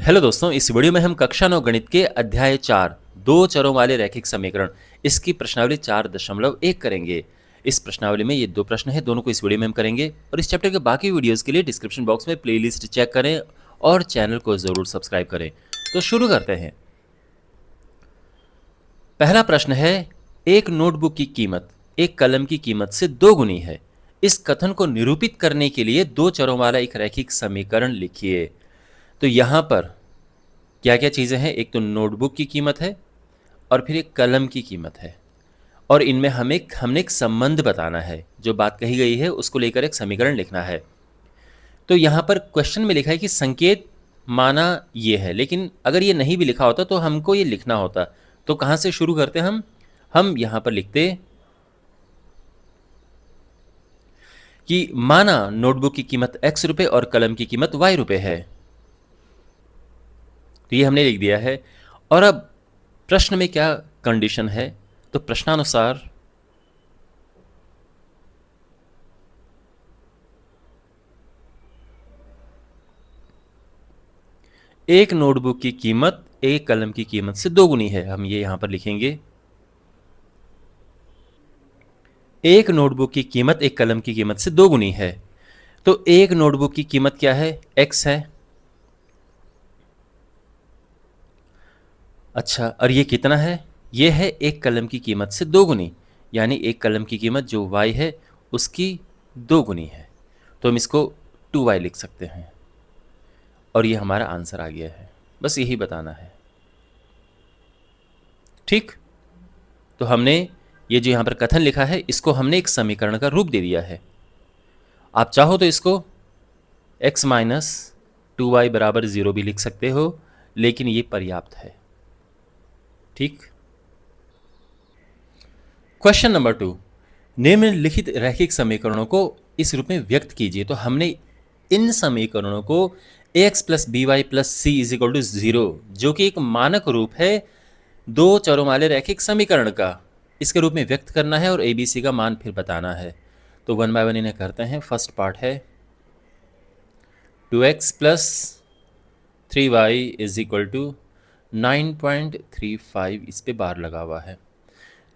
Hello दोस्तों, इस video में हम कक्षा 9 गणित के अध्याय 4 दो चरों वाले रैखिक समीकरण इसकी प्रश्नावली 4.1 करेंगे। इस प्रश्नावली में ये दो प्रश्न हैं, दोनों को इस वीडियो में हम करेंगे और इस चैप्टर के बाकी वीडियोस के लिए डिस्क्रिप्शन बॉक्स में प्लेलिस्ट चेक करें और चैनल को ज़रूर सब्सक्राइब करें। तो शुरू करते हैं। पहला प्रश्न है, एक नोटबुक की कीमत एक कलम की कीमत से 2 गुनी है। इस कथन को निरूपित करने के लिए दो चरों वाला एक रैखिक समीकरण लिखिए। तो यहाँ पर क्या क्या चीज़ें हैं? एक तो नोटबुक की कीमत है और फिर एक कलम की कीमत है और इनमें हमने एक संबंध बताना है। जो बात कही गई है उसको लेकर एक समीकरण लिखना है। तो यहाँ पर क्वेश्चन में लिखा है कि संकेत माना ये है, लेकिन अगर ये नहीं भी लिखा होता तो हमको ये लिखना होता। तो कहाँ से शुरू करते हम यहाँ पर लिखते कि माना नोटबुक की कीमत x रुपये और कलम की कीमत y रुपये है। तो ये हमने लिख दिया है। और अब प्रश्न में क्या कंडीशन है? तो प्रश्नानुसार एक नोटबुक की कीमत एक कलम की कीमत से 2 गुनी है। हम ये यहां पर लिखेंगे, एक नोटबुक की कीमत एक कलम की कीमत से 2 गुनी है। तो एक नोटबुक की कीमत क्या है? x है। अच्छा, और ये कितना है? ये है एक कलम की कीमत से 2 गुनी, यानी एक कलम की कीमत जो y है उसकी 2 गुनी है। तो हम इसको 2y लिख सकते हैं और ये हमारा आंसर आ गया है। बस यही बताना है, ठीक। तो हमने ये जो यहाँ पर कथन लिखा है इसको हमने एक समीकरण का रूप दे दिया है। आप चाहो तो इसको x माइनस 2y बराबर 0 भी लिख सकते हो, लेकिन ये पर्याप्त है, ठीक। क्वेश्चन नंबर 2, निम्नलिखित रैखिक समीकरणों को इस रूप में व्यक्त कीजिए। तो हमने इन समीकरणों को ax plus B Y plus C is equal to 0, जो कि एक मानक रूप है दो चरों वाले रैखिक समीकरण का, इसके रूप में व्यक्त करना है और ABC का मान फिर बताना है। तो 1 बाय 1 इन्हें करते हैं। फर्स्ट पार्ट है 2x plus 3y is equal to 9.35, इस पे बार लगा हुआ है।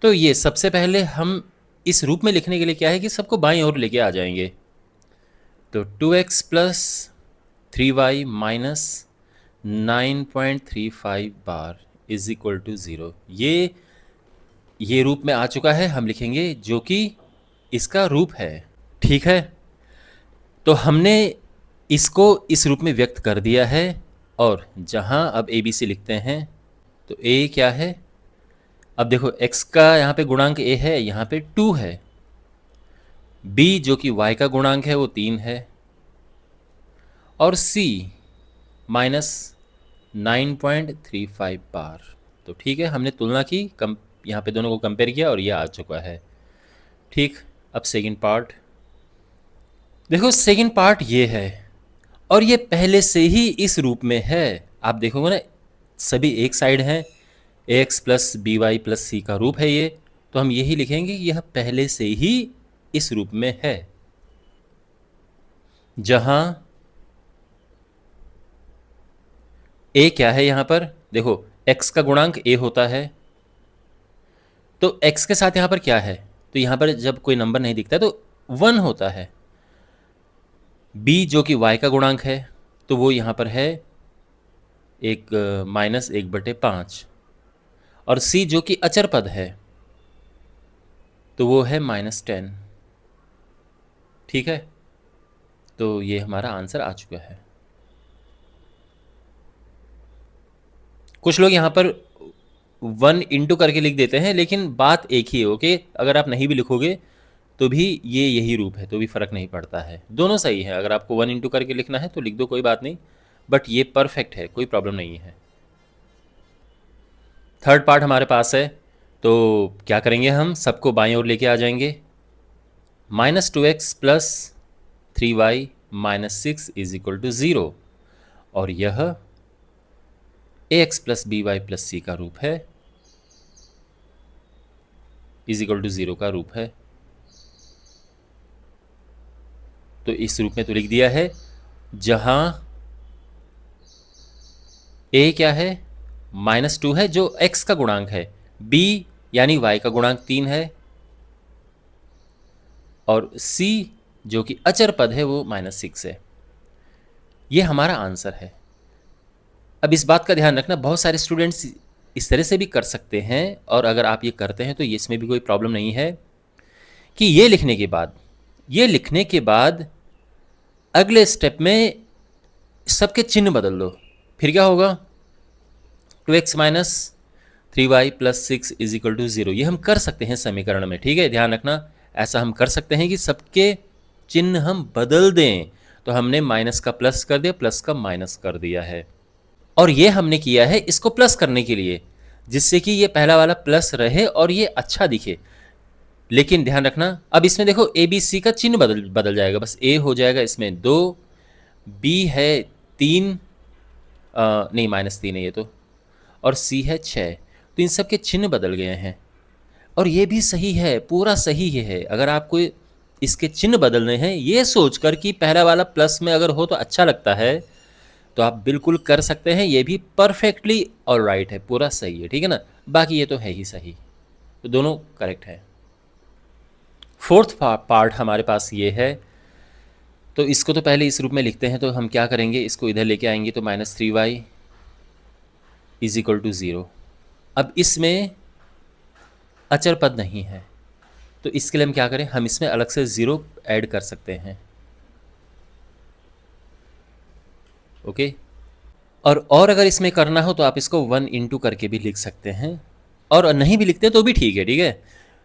तो ये सबसे पहले हम इस रूप में लिखने के लिए क्या है कि सबको बाईं ओर लेके आ जाएंगे। तो 2x प्लस 3y माइनस 9.35 बार इज इक्वल टू 0। ये रूप में आ चुका है, हम लिखेंगे जो कि इसका रूप है, ठीक है। तो हमने इसको इस रूप में व्यक्त कर दिया है और जहां अब ABC लिखते हैं तो A क्या है? अब देखो x का यहाँ पे गुणांक A है, यहाँ पे 2 है। B जो कि y का गुणांक है वो 3 है और C माइनस 9.35 बार। तो ठीक है, हमने तुलना की, यहाँ पे दोनों को कंपेयर किया और ये आ चुका है, ठीक। अब सेकंड पार्ट देखो, सेकंड पार्ट ये है और ये पहले से ही इस रूप में है। आप देखोगे ना, सभी एक साइड हैं, ax plus B Y plus C का रूप है ये। तो हम यही लिखेंगे कि यह पहले से ही इस रूप में है, जहां a क्या है? यहां पर देखो x का गुणांक a होता है, तो x के साथ यहां पर क्या है? तो यहां पर जब कोई नंबर नहीं दिखता तो 1 होता है। b जो कि y का गुणांक है तो वो यहां पर है एक माइनस 1/5 और c जो कि अचर पद है तो वो है -10, ठीक है। तो ये हमारा आंसर आ चुका है। कुछ लोग यहाँ पर 1 इंटू करके लिख देते हैं, लेकिन बात एक ही है, ओके। अगर आप नहीं भी लिखोगे तो भी ये यही रूप है, तो भी फ़र्क नहीं पड़ता है, दोनों सही है। अगर आपको 1 इंटू करके लिखना है तो लिख दो, कोई बात नहीं, बट ये परफेक्ट है, कोई प्रॉब्लम नहीं है। थर्ड पार्ट हमारे पास है, तो क्या करेंगे? हम सबको बाईं ओर लेके आ जाएंगे। -2x plus 3y minus 6 is equal to 0 और यह ax plus B Y plus C का रूप है, इज इक्वल टू 0 का रूप है। तो इस रूप में तो लिख दिया है, जहां ए क्या है, -2 है जो x का गुणांक है, b यानी y का गुणांक 3 है, और c जो कि अचर पद है वो -6 है। ये हमारा आंसर है। अब इस बात का ध्यान रखना, बहुत सारे स्टूडेंट्स इस तरह से भी कर सकते हैं, और अगर आप ये करते हैं तो ये इसमें भी कोई प्रॉब्लम नहीं है कि ये लिखने के बाद अगले स्टेप में सबके चिन्ह बदल दो। फिर क्या होगा, 2x minus 3y plus 6 is equal to 0। ये हम कर सकते हैं समीकरण में, ठीक है, ध्यान रखना, ऐसा हम कर सकते हैं कि सबके चिन्ह हम बदल दें। तो हमने माइनस का प्लस कर दिया, प्लस का माइनस कर दिया है, और ये हमने किया है इसको प्लस करने के लिए, जिससे कि ये पहला वाला प्लस रहे और ये अच्छा दिखे। लेकिन ध्यान रखना, अब इसमें देखो ए बी सी का चिन्ह बदल जाएगा, बस ए हो जाएगा इसमें 2, बी है 3, नहीं -3 है ये तो, और सी है 6। तो इन सब के चिन्ह बदल गए हैं, और ये भी सही है, पूरा सही है। अगर आपको इसके चिन्ह बदलने हैं ये सोचकर कि पहला वाला प्लस में अगर हो तो अच्छा लगता है, तो आप बिल्कुल कर सकते हैं, ये भी परफेक्टली ऑल राइट है, पूरा सही है, ठीक है ना। बाकी ये तो है ही सही, तो दोनों करेक्ट है। फोर्थ पार्ट हमारे पास ये है, तो इसको तो पहले इस रूप में लिखते हैं। तो हम क्या करेंगे, इसको इधर लेके आएंगे, तो -3y इज इक्वल टू 0। अब इसमें अचर पद नहीं है, तो इसके लिए हम क्या करें, हम इसमें अलग से 0 ऐड कर सकते हैं, ओके। और अगर इसमें करना हो तो आप इसको 1 इंटू करके भी लिख सकते हैं, और नहीं भी लिखते तो भी ठीक है, ठीक है।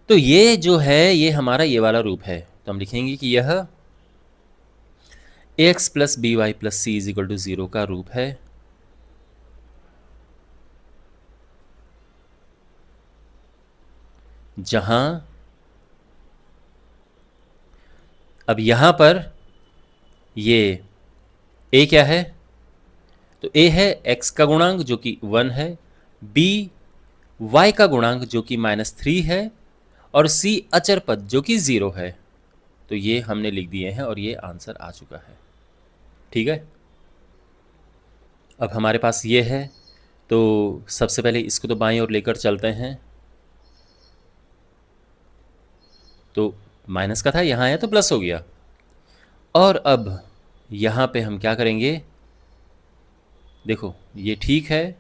तो ये जो है ये हमारा ये वाला रूप है, तो हम लिखेंगे कि यह ax plus B Y plus C is equal to 0 का रूप है, जहां अब यहां पर ये a क्या है, तो a है x का गुणांक जो कि 1 है, b y का गुणांक जो कि -3 है, और c अचर पद जो कि 0 है। तो ये हमने लिख दिए हैं और ये आंसर आ चुका है, ठीक है। अब हमारे पास ये है, तो सबसे पहले इसको तो बाईं ओर लेकर चलते हैं। तो माइनस का था, यहाँ आया तो प्लस हो गया। और अब यहाँ पे हम क्या करेंगे, देखो ये ठीक है,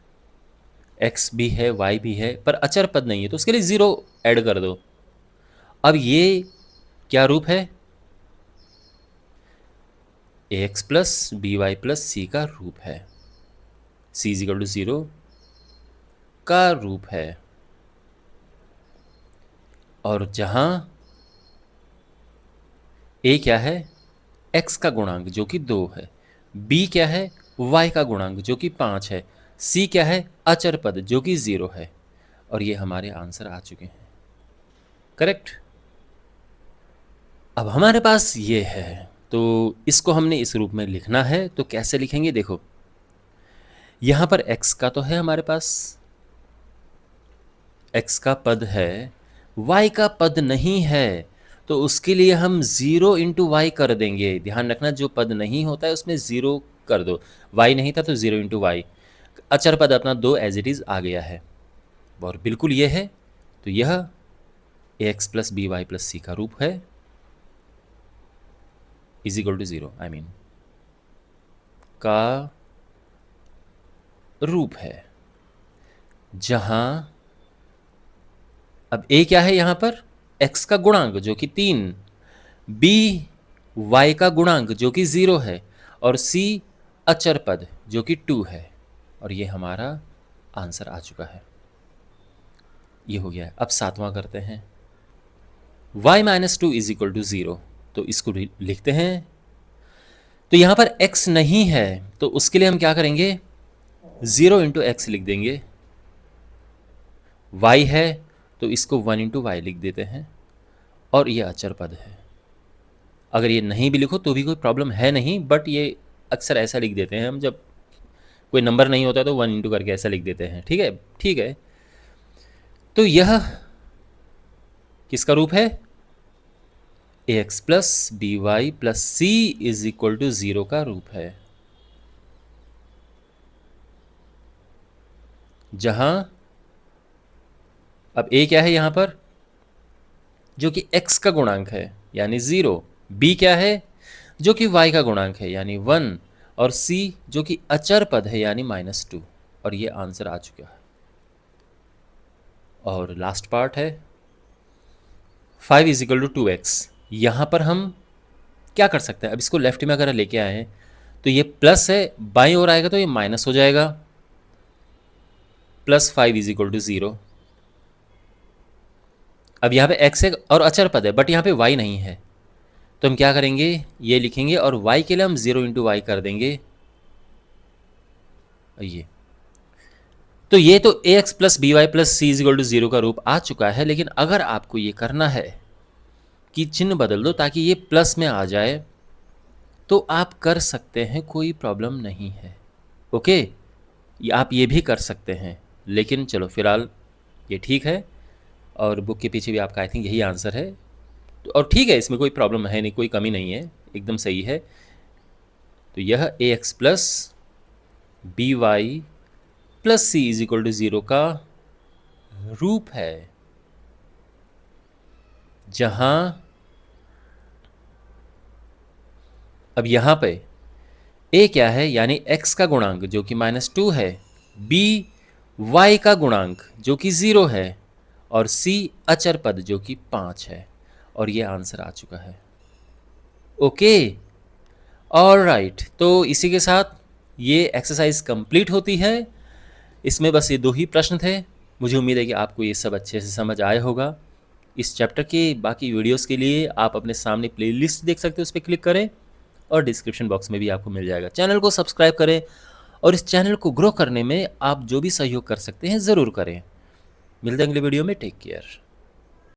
x भी है y भी है, पर अचर पद नहीं है, तो उसके लिए 0 ऐड कर दो। अब ये क्या रूप है, ax plus B Y plus C का रूप है, c इज इक्वल टू 0 का रूप है। और जहां a क्या है, x का गुणांक जो कि 2 है, b क्या है, y का गुणांक जो कि 5 है, c क्या है, अचर पद जो कि 0 है। और ये हमारे आंसर आ चुके हैं, करेक्ट। अब हमारे पास ये है, तो इसको हमने इस रूप में लिखना है। तो कैसे लिखेंगे, देखो यहां पर x का तो है हमारे पास, x का पद है, y का पद नहीं है, तो उसके लिए हम 0 इंटू वाई कर देंगे। ध्यान रखना, जो पद नहीं होता है उसमें 0 कर दो, y नहीं था तो 0 इंटू वाई, अचर पद अपना 2 एज इट इज़ आ गया है, और बिल्कुल ये है। तो यह ax plus B Y plus C का रूप है, is equal to 0, I mean का रूप है, जहां अब a क्या है, यहां पर x का गुणांक जो कि 3, b y का गुणांक जो कि 0 है, और c अचर पद जो कि 2 है। और ये हमारा आंसर आ चुका है, ये हो गया है। अब सातवां करते हैं, y minus 2 is equal to 0। तो इसको लिखते हैं। तो यहां पर x नहीं है, तो उसके लिए हम क्या करेंगे, 0 इंटू एक्स लिख देंगे। y है तो इसको 1 इंटू वाई लिख देते हैं, और ये अचर पद है। अगर ये नहीं भी लिखो तो भी कोई प्रॉब्लम है नहीं, बट ये अक्सर ऐसा लिख देते हैं हम, जब कोई नंबर नहीं होता तो 1 इंटू करके ऐसा लिख देते हैं, ठीक है, ठीक है। तो यह किसका रूप है, ax plus B Y plus C is equal to 0 का रूप है। जहां अब a क्या है यहां पर, जो कि x का गुणांक है यानी 0, b क्या है जो कि y का गुणांक है यानी 1, और c जो कि अचर पद है यानी -2। और ये आंसर आ चुका है। और लास्ट पार्ट है 5 इज इक्वल टू 2x। यहां पर हम क्या कर सकते हैं, अब इसको लेफ्ट में अगर लेके आए हैं तो ये प्लस है, बाईं ओर आएगा तो ये माइनस हो जाएगा, +5 इज इक्वल टू 0। अब यहाँ पे x है और अचर पद है, बट यहाँ पे y नहीं है, तो हम क्या करेंगे, ये लिखेंगे और y के लिए हम 0 इंटू वाई कर देंगे। ये तो ये तो ax plus B Y plus C is equal to 0 का रूप आ चुका है। लेकिन अगर आपको ये करना है कि चिन्ह बदल दो ताकि ये प्लस में आ जाए, तो आप कर सकते हैं, कोई प्रॉब्लम नहीं है। ओके, आप ये भी कर सकते हैं, लेकिन चलो फिलहाल ये ठीक है। और बुक के पीछे भी आपका आई थिंक यही आंसर है, तो और ठीक है, इसमें कोई प्रॉब्लम है नहीं, कोई कमी नहीं है, एकदम सही है। तो यह A X plus B Y plus C is equal to 0 का रूप है, जहां अब यहां पे a क्या है यानी x का गुणांक जो कि -2 है, b y का गुणांक जो कि 0 है, और c अचर पद जो कि 5 है। और ये आंसर आ चुका है। ओके, ऑलराइट, तो इसी के साथ ये एक्सरसाइज कंप्लीट होती है। इसमें बस ये 2 ही प्रश्न थे। मुझे उम्मीद है कि आपको ये सब अच्छे से समझ आया होगा। इस चैप्टर के बाकी वीडियोस के लिए आप अपने सामने प्लेलिस्ट देख सकते हो, उस पर क्लिक करें और डिस्क्रिप्शन बॉक्स में भी आपको मिल जाएगा। चैनल को सब्सक्राइब करें और इस चैनल को ग्रो करने में आप जो भी सहयोग कर सकते हैं ज़रूर करें। मिलते हैं अगले वीडियो में, टेक केयर।